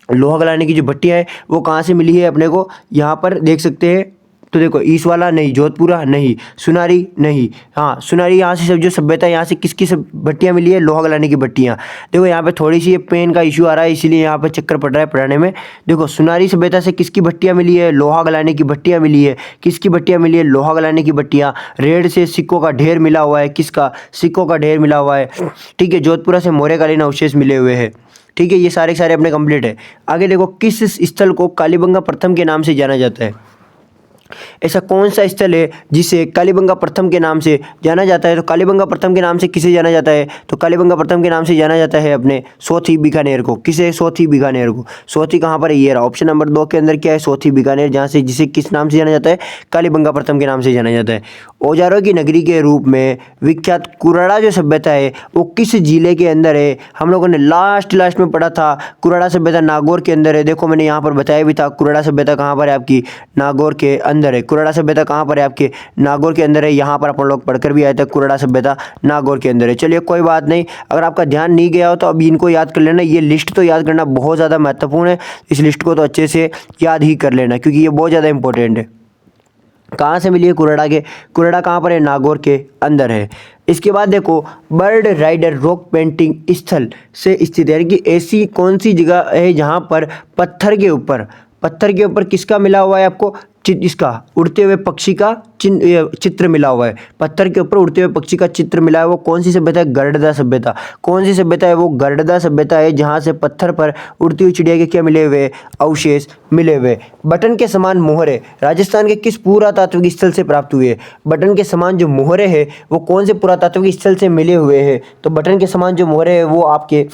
S1: लोहा गलाने की जो भट्टियाँ है वो कहाँ से मिली है अपने को? यहाँ पर देख सकते हैं। तो देखो ईसवाला नहीं, जोधपुरा नहीं, सुनारी नहीं। हाँ सुनारी यहाँ से सब जो सभ्यता यहाँ से किसकी सब भट्टियाँ मिली है? लोहा गलाने की भट्टियाँ। देखो यहाँ पे थोड़ी सी ये पेन का इशू आ रहा है, इसीलिए यहाँ पे चक्कर पड़ रहा है पढ़ाने में। देखो सुनारी सभ्यता से किसकी भट्टियाँ मिली है? लोहा गलाने की भट्टियाँ मिली है। किसकी भट्टियाँ मिली है? लोहा गलाने की भट्टियाँ। रेड से सिक्कों का ढेर मिला हुआ है। किसका? सिक्कों का ढेर मिला हुआ है। ठीक है, जोधपुरा से मौर्यकालीन अवशेष मिले हुए हैं। ठीक है, ये सारे के सारे अपने कंप्लीट है। आगे देखो किस स्थल को कालीबंगा प्रथम के नाम से जाना जाता है? ऐसा कौन सा स्थल है जिसे कालीबंगा प्रथम के नाम से जाना जाता है? तो कालीबंगा प्रथम के नाम से किसे जाना जाता है? तो कालीबंगा प्रथम के नाम से जाना जाता है अपने सोथी बीकानेर को। किसे? सोथी बीकानेर को। सोथी कहाँ पर है? ये रहा ऑप्शन नंबर 2 के अंदर क्या है? सोथी बीकानेर, जहाँ से जिसे किस नाम से जाना जाता है? कालीबंगा प्रथम के नाम से जाना जाता है। औजारों की नगरी के रूप में विख्यात कुराड़ा जो सभ्यता है वो किस जिले के अंदर है? हम लोगों ने लास्ट में पढ़ा था कुराड़ा सभ्यता नागौर के अंदर है। देखो मैंने यहाँ पर बताया भी था कुराड़ा सभ्यता कहाँ पर है? आपकी नागौर के अंदर है। कुराड़ा सभ्यता कहाँ पर है? आपके नागौर के अंदर है। यहाँ पर अपन लोग पढ़कर भी आए थे कुराड़ा सभ्यता नागौर के अंदर है। चलिए कोई बात नहीं, अगर आपका ध्यान नहीं गया हो तो अभी इनको याद कर लेना। ये लिस्ट तो याद करना बहुत ज़्यादा महत्वपूर्ण है, इस लिस्ट को तो अच्छे से याद ही कर लेना क्योंकि ये बहुत ज़्यादा इंपॉर्टेंट है। कहाँ से मिली है? कुराड़ा के। कुराड़ा कहाँ पर है? नागौर के अंदर है। इसके बाद देखो बर्ड राइडर रॉक पेंटिंग स्थल से स्थित है, यानी कि ऐसी कौन सी जगह है जहाँ पर पत्थर के ऊपर किसका मिला हुआ है आपको? इसका उड़ते हुए पक्षी का चित्र मिला हुआ है। पत्थर के ऊपर उड़ते हुए पक्षी का चित्र मिला है। वो कौन सी सभ्यता है? गरडदा सभ्यता। कौन सी सभ्यता है? वो गरडदा सभ्यता है, जहाँ से पत्थर पर उड़ती हुई चिड़िया के क्या मिले हुए? अवशेष मिले हुए। बटन के समान मोहरे राजस्थान के किस पुरातात्विक स्थल से प्राप्त हुए? बटन के समान जो मोहरे है वो कौन से पुरातात्विक स्थल से मिले हुए हैं? तो बटन के समान जो मोहरे है वो आपके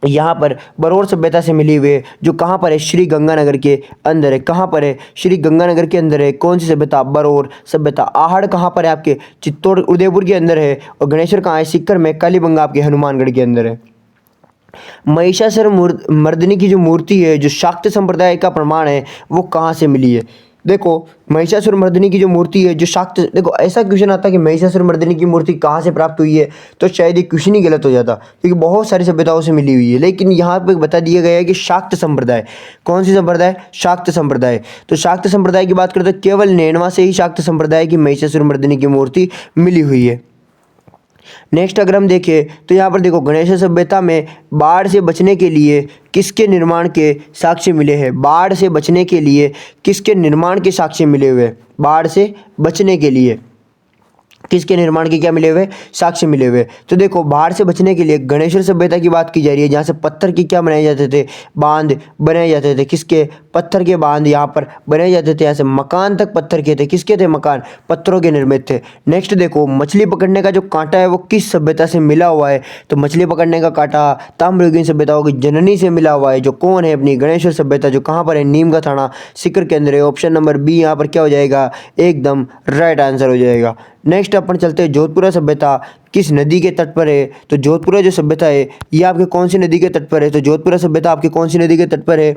S1: यहाँ पर बरौर सभ्यता से मिली हुई है, जो कहाँ पर है, श्री गंगानगर के अंदर है। कहाँ पर है, श्री गंगानगर के अंदर है। कौन सी सभ्यता, बरौर सभ्यता। आहड़ कहाँ पर है, आपके चित्तौड़ उदयपुर के अंदर है। और गणेश्वर कहाँ है, सीकर में। कालीबंगा आपके हनुमानगढ़ के अंदर है। महिषासुर मर्दिनी की जो मूर्ति है, जो शाक्त संप्रदाय का प्रमाण है, वो कहाँ से मिली है। देखो महिषासुर मर्दिनी की जो मूर्ति है, जो शाक्त, देखो ऐसा क्वेश्चन आता है कि महिषासुर मर्दिनी की मूर्ति कहाँ से प्राप्त हुई है, तो शायद ये क्वेश्चन ही गलत हो जाता, क्योंकि बहुत सारी सभ्यताओं से मिली हुई है। लेकिन यहाँ पे बता दिया गया है कि शाक्त संप्रदाय। कौन सी संप्रदाय, शाक्त संप्रदाय। तो शाक्त संप्रदाय की बात करें तो केवल नैनवा से ही शाक्त संप्रदाय की महिषासुर मर्दिनी की मूर्ति मिली हुई है। नेक्स्ट अगर हम देखें तो यहाँ पर देखो गणेश सभ्यता में बाढ़ से बचने के लिए किसके निर्माण के साक्ष्य मिले हैं। बाढ़ से बचने के लिए किसके निर्माण के साक्ष्य मिले हुए, बाढ़ से बचने के लिए किसके निर्माण के क्या मिले हुए, साक्ष्य मिले हुए। तो देखो बाढ़ से बचने के लिए गणेश्वर सभ्यता की बात की जा रही है, जहाँ से पत्थर की क्या बनाए जाते थे, बांध बनाए जाते थे। किसके, पत्थर के बांध यहाँ पर बनाए जाते थे। यहाँ से मकान तक पत्थर के थे। किसके थे, मकान पत्थरों के निर्मित थे। नेक्स्ट देखो मछली पकड़ने का जो कांटा है वो किस सभ्यता से मिला हुआ है, तो मछली पकड़ने का कांटा ताम्रयुगीन सभ्यताओं की जननी से मिला हुआ है, जो कौन है, अपनी गणेश्वर सभ्यता, जो कहाँ पर है, नीम का थाना सीकर के अंदर है। ऑप्शन नंबर बी यहाँ पर क्या हो जाएगा, एकदम राइट आंसर हो जाएगा। नेक्स्ट अपन चलते हैं, जोधपुरा सभ्यता किस नदी के तट पर है, तो जोधपुरा जो सभ्यता है ये आपके कौन सी नदी के तट पर है, तो जोधपुरा सभ्यता आपकी कौन सी नदी के तट पर है।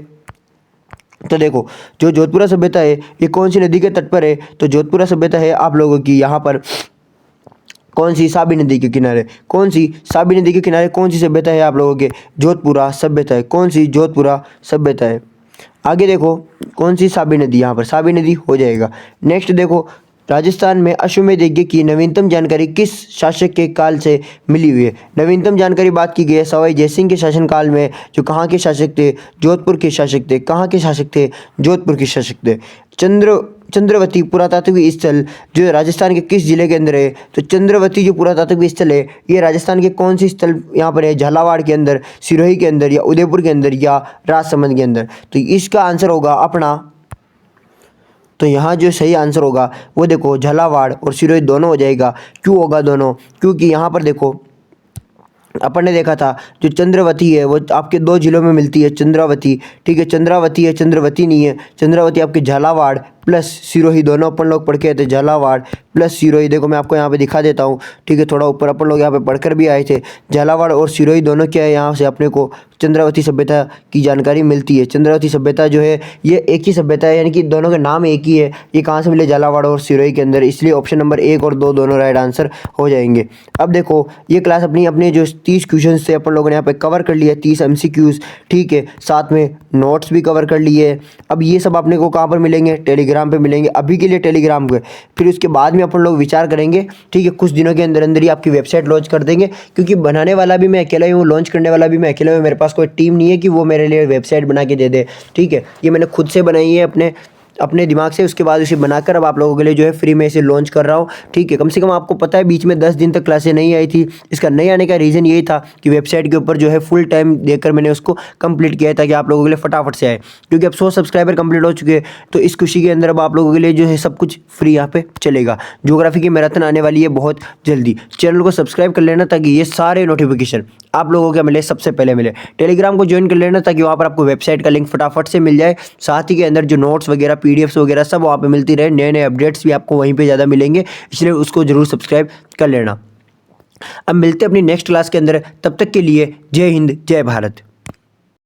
S1: तो देखो जो जोधपुरा सभ्यता है ये कौन सी नदी के तट पर है, तो जोधपुरा सभ्यता है आप लोगों की यहाँ पर कौन सी, साबी नदी के किनारे। कौन सी, साबी नदी के किनारे कौन सी सभ्यता है आप लोगों के, जोधपुरा सभ्यता है। कौन सी, जोधपुरा सभ्यता है। आगे देखो कौन सी, साबी नदी, यहाँ पर साबी नदी हो जाएगा। नेक्स्ट देखो राजस्थान में अश्वमेध यज्ञ की नवीनतम जानकारी किस शासक के काल से मिली हुई है। नवीनतम जानकारी बात की गई है सवाई जयसिंह के शासनकाल में, जो कहाँ के शासक थे, जोधपुर के शासक थे। कहाँ के शासक थे, जोधपुर के शासक थे। चंद्रवती पुरातात्विक स्थल जो राजस्थान के किस जिले के अंदर है, तो चंद्रवती जो पुरातात्विक स्थल है ये राजस्थान के कौन सी स्थल यहाँ पर है, झालावाड़ के अंदर, सिरोही के अंदर, या उदयपुर के अंदर, या राजसमंद के अंदर। तो इसका आंसर होगा अपना, तो यहाँ जो सही आंसर होगा वो देखो झालावाड़ और सिरोही दोनों हो जाएगा। क्यों होगा दोनों, क्योंकि यहाँ पर देखो अपन ने देखा था जो चंद्रवती है वो आपके दो जिलों में मिलती है, चंद्रावती, ठीक है, चंद्रावती है, चंद्रवती नहीं है। चंद्रावती आपके झालावाड़ प्लस सिरोही दोनों अपन लोग पढ़ के आए थे, झालावाड़ प्लस सिरोही। देखो मैं आपको यहाँ पे दिखा देता हूँ, ठीक है, थोड़ा ऊपर अपन लोग यहाँ पे पढ़कर भी आए थे। झालावाड़ और सिरोही दोनों क्या है, यहाँ से अपने को चंद्रावती सभ्यता की जानकारी मिलती है। चंद्रावती सभ्यता जो है ये एक ही सभ्यता है, यानी कि दोनों के नाम एक ही है। ये कहाँ से मिले, झालावाड़ और सिरोही के अंदर, इसलिए ऑप्शन नंबर 1 और 2 दोनों राइट आंसर हो जाएंगे। अब देखो ये क्लास अपने जो 30 क्वेश्चन से अपन लोगों ने यहाँ पे कवर कर लिया, 30 MCQs, ठीक है, साथ में नोट्स भी कवर कर लिए। अब ये सब अपने को कहाँ पर मिलेंगे, टेलीग्राम पे मिलेंगे। अभी के लिए टेलीग्राम पे, फिर उसके बाद में अपन लोग विचार करेंगे, ठीक है, कुछ दिनों के अंदर अंदर ही आपकी वेबसाइट लॉन्च कर देंगे, क्योंकि बनाने वाला भी मैं अकेला ही हूँ, लॉन्च करने वाला भी मैं अकेला हूँ। मेरे पास कोई टीम नहीं है कि वो मेरे लिए वेबसाइट बना के दे दे, ठीक है, ये मैंने खुद से बनाई है अपने दिमाग से। उसके बाद उसे बनाकर अब आप लोगों के लिए जो है फ्री में इसे लॉन्च कर रहा हूँ, ठीक है। कम से कम आपको पता है बीच में 10 दिन तक क्लासें नहीं आई थी। इसका नहीं आने का रीज़न यही था कि वेबसाइट के ऊपर जो है फुल टाइम देकर मैंने उसको कंप्लीट किया ताकि आप लोगों के लिए फटाफट से आए, क्योंकि अब 100 सब्सक्राइबर कंप्लीट हो चुके हैं। तो इस खुशी के अंदर अब आप लोगों के लिए जो है सब कुछ फ्री यहाँ पे चलेगा। ज्योग्राफी की मैराथन आने वाली है बहुत जल्दी। चैनल को सब्सक्राइब कर लेना ताकि ये सारे नोटिफिकेशन आप लोगों को मिले, सबसे पहले मिले। टेलीग्राम को ज्वाइन कर लेना ताकि वहाँ पर आपको वेबसाइट का लिंक फटाफट से मिल जाए। साथ ही के अंदर जो नोट्स वगैरह, PDFs वगैरह सब वहाँ पे मिलती रहे। नए नए अपडेट्स भी आपको वहीं पे ज़्यादा मिलेंगे, इसलिए उसको जरूर सब्सक्राइब कर लेना। अब मिलते हैं अपनी नेक्स्ट क्लास के अंदर, तब तक के लिए जय हिंद, जय भारत।